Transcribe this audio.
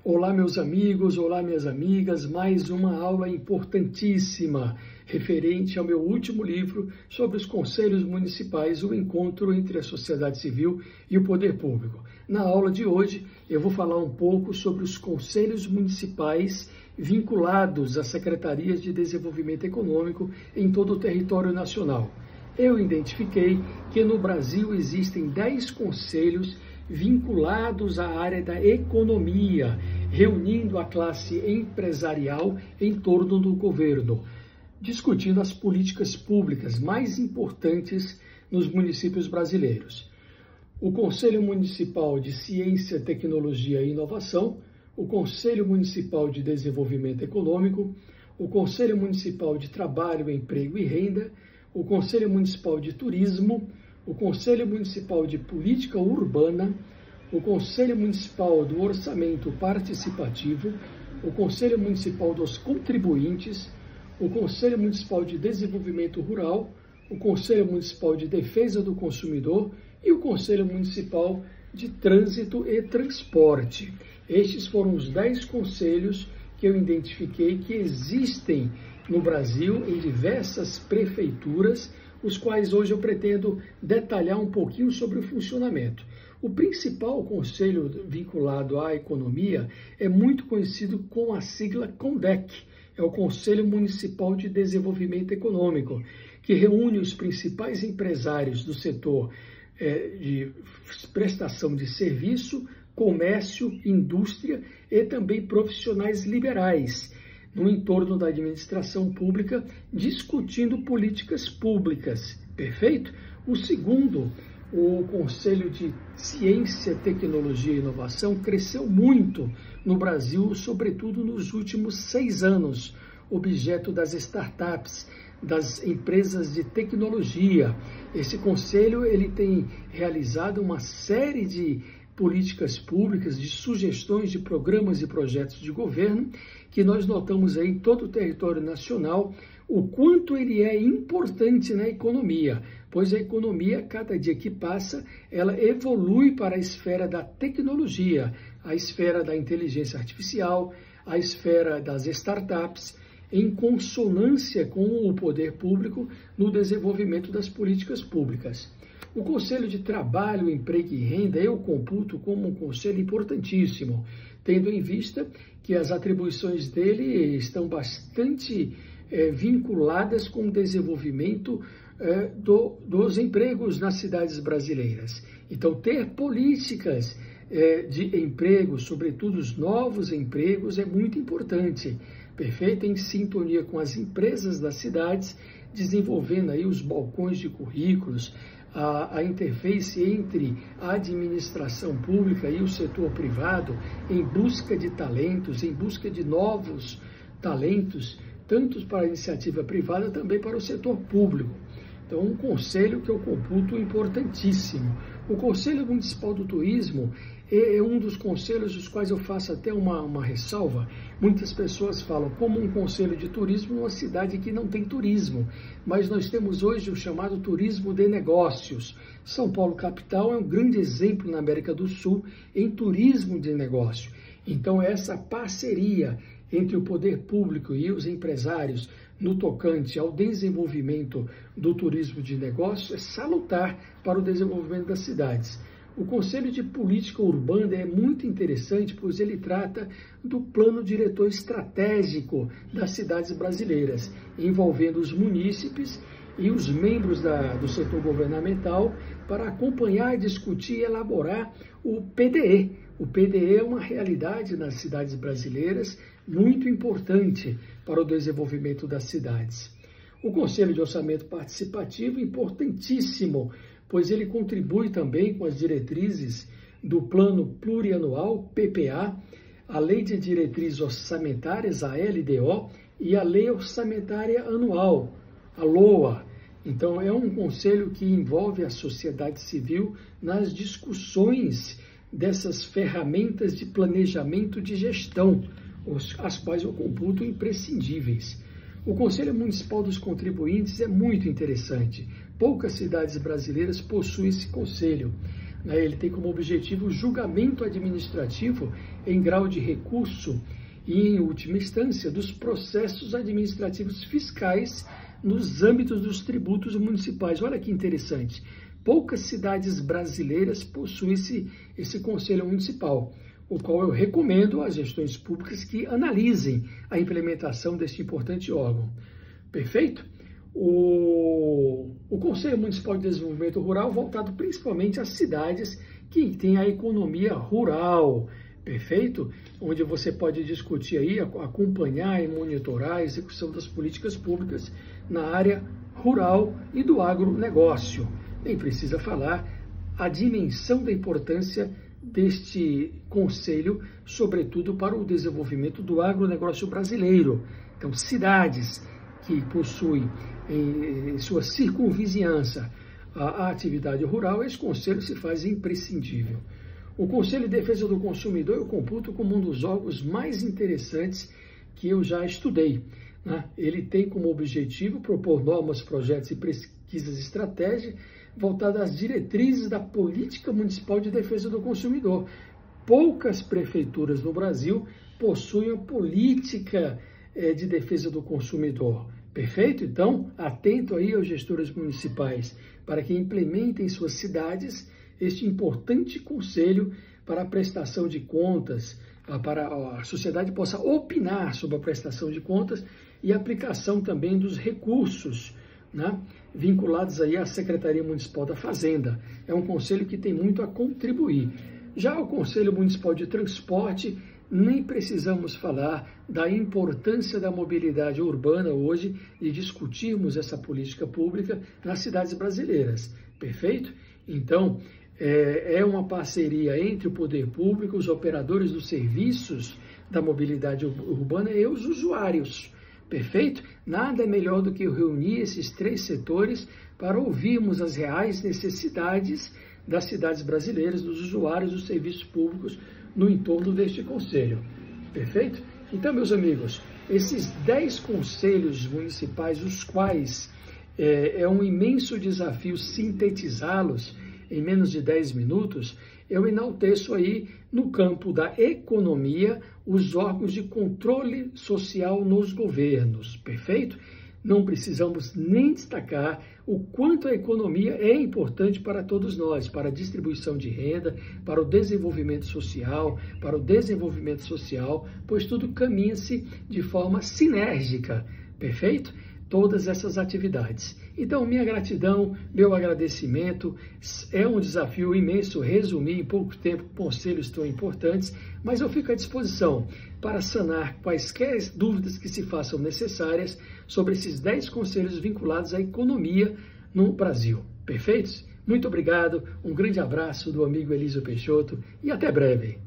Olá, meus amigos, olá, minhas amigas, mais uma aula importantíssima referente ao meu último livro sobre os conselhos municipais, o encontro entre a sociedade civil e o poder público. Na aula de hoje, eu vou falar um pouco sobre os conselhos municipais vinculados às secretarias de desenvolvimento econômico em todo o território nacional. Eu identifiquei que no Brasil existem 10 conselhos vinculados à área da economia, reunindo a classe empresarial em torno do governo, discutindo as políticas públicas mais importantes nos municípios brasileiros. O Conselho Municipal de Ciência, Tecnologia e Inovação, o Conselho Municipal de Desenvolvimento Econômico, o Conselho Municipal de Trabalho, Emprego e Renda, o Conselho Municipal de Turismo, o Conselho Municipal de Política Urbana, o Conselho Municipal do Orçamento Participativo, o Conselho Municipal dos Contribuintes, o Conselho Municipal de Desenvolvimento Rural, o Conselho Municipal de Defesa do Consumidor e o Conselho Municipal de Trânsito e Transporte. Estes foram os 10 conselhos que eu identifiquei que existem no Brasil em diversas prefeituras, os quais hoje eu pretendo detalhar um pouquinho sobre o funcionamento. O principal conselho vinculado à economia é muito conhecido com a sigla CONDEC, é o Conselho Municipal de Desenvolvimento Econômico, que reúne os principais empresários do setor de prestação de serviço, comércio, indústria e também profissionais liberais, no entorno da administração pública, discutindo políticas públicas, perfeito? O segundo, o Conselho de Ciência, Tecnologia e Inovação, cresceu muito no Brasil, sobretudo nos últimos 6 anos, objeto das startups, das empresas de tecnologia. Esse conselho ele tem realizado uma série de políticas públicas, de sugestões de programas e projetos de governo, que nós notamos aí em todo o território nacional, o quanto ele é importante na economia, pois a economia, cada dia que passa, ela evolui para a esfera da tecnologia, a esfera da inteligência artificial, a esfera das startups, em consonância com o poder público no desenvolvimento das políticas públicas. O Conselho de Trabalho, Emprego e Renda eu computo como um conselho importantíssimo, tendo em vista que as atribuições dele estão bastante vinculadas com o desenvolvimento dos empregos nas cidades brasileiras. Então, ter políticas de emprego, sobretudo os novos empregos, é muito importante, perfeito? Em sintonia com as empresas das cidades, desenvolvendo aí os balcões de currículos, a interface entre a administração pública e o setor privado em busca de talentos, em busca de novos talentos, tanto para a iniciativa privada, também para o setor público. Então, um conselho que eu computo importantíssimo. O Conselho Municipal do Turismo é um dos conselhos dos quais eu faço até uma ressalva. Muitas pessoas falam, como um conselho de turismo numa cidade que não tem turismo, mas nós temos hoje o chamado turismo de negócios. São Paulo capital é um grande exemplo na América do Sul em turismo de negócio. Então, essa parceria entre o poder público e os empresários no tocante ao desenvolvimento do turismo de negócio é salutar para o desenvolvimento das cidades. O Conselho de Política Urbana é muito interessante, pois ele trata do plano diretor estratégico das cidades brasileiras, envolvendo os munícipes e os membros do setor governamental para acompanhar, discutir e elaborar o PDE. O PDE é uma realidade nas cidades brasileiras muito importante para o desenvolvimento das cidades. O Conselho de Orçamento Participativo, importantíssimo, pois ele contribui também com as diretrizes do Plano Plurianual, PPA, a Lei de Diretrizes Orçamentárias, a LDO, e a Lei Orçamentária Anual, a LOA. Então, é um conselho que envolve a sociedade civil nas discussões dessas ferramentas de planejamento de gestão, as quais eu computo imprescindíveis. O Conselho Municipal dos Contribuintes é muito interessante. Poucas cidades brasileiras possuem esse conselho. né? Ele tem como objetivo o julgamento administrativo em grau de recurso e, em última instância, dos processos administrativos fiscais nos âmbitos dos tributos municipais. Olha que interessante. Poucas cidades brasileiras possuem esse Conselho Municipal, o qual eu recomendo às gestões públicas que analisem a implementação deste importante órgão. Perfeito? O Conselho Municipal de Desenvolvimento Rural voltado principalmente às cidades que têm a economia rural, perfeito? Onde você pode discutir aí, acompanhar e monitorar a execução das políticas públicas na área rural e do agronegócio. Nem precisa falar a dimensão da importância deste conselho, sobretudo para o desenvolvimento do agronegócio brasileiro. Então, cidades que possuem em sua circunvizinhança a atividade rural, esse conselho se faz imprescindível. O Conselho de Defesa do Consumidor eu computo como um dos órgãos mais interessantes que eu já estudei, né? Ele tem como objetivo propor normas, projetos e pesquisas de estratégia voltadas às diretrizes da política municipal de defesa do consumidor. Poucas prefeituras no Brasil possuem a política de defesa do consumidor. Perfeito? Então, atento aí aos gestores municipais para que implementem em suas cidades este importante conselho para a prestação de contas, para a sociedade possa opinar sobre a prestação de contas e a aplicação também dos recursos, né, vinculados aí à Secretaria Municipal da Fazenda. É um conselho que tem muito a contribuir. Já o Conselho Municipal de Transporte, nem precisamos falar da importância da mobilidade urbana hoje e discutirmos essa política pública nas cidades brasileiras. Perfeito? Então, é uma parceria entre o poder público, os operadores dos serviços da mobilidade urbana e os usuários. Perfeito? Nada é melhor do que reunir esses três setores para ouvirmos as reais necessidades das cidades brasileiras, dos usuários dos serviços públicos no entorno deste conselho. Perfeito? Então, meus amigos, esses 10 conselhos municipais, os quais é um imenso desafio sintetizá-los em menos de 10 minutos, eu enalteço aí no campo da economia os órgãos de controle social nos governos, perfeito? Não precisamos nem destacar o quanto a economia é importante para todos nós, para a distribuição de renda, para o desenvolvimento social, pois tudo caminha-se de forma sinérgica, perfeito? Todas essas atividades. Então, minha gratidão, meu agradecimento. É um desafio imenso resumir em pouco tempo conselhos tão importantes, mas eu fico à disposição para sanar quaisquer dúvidas que se façam necessárias sobre esses 10 conselhos vinculados à economia no Brasil. Perfeitos? Muito obrigado, um grande abraço do amigo Elísio Peixoto e até breve.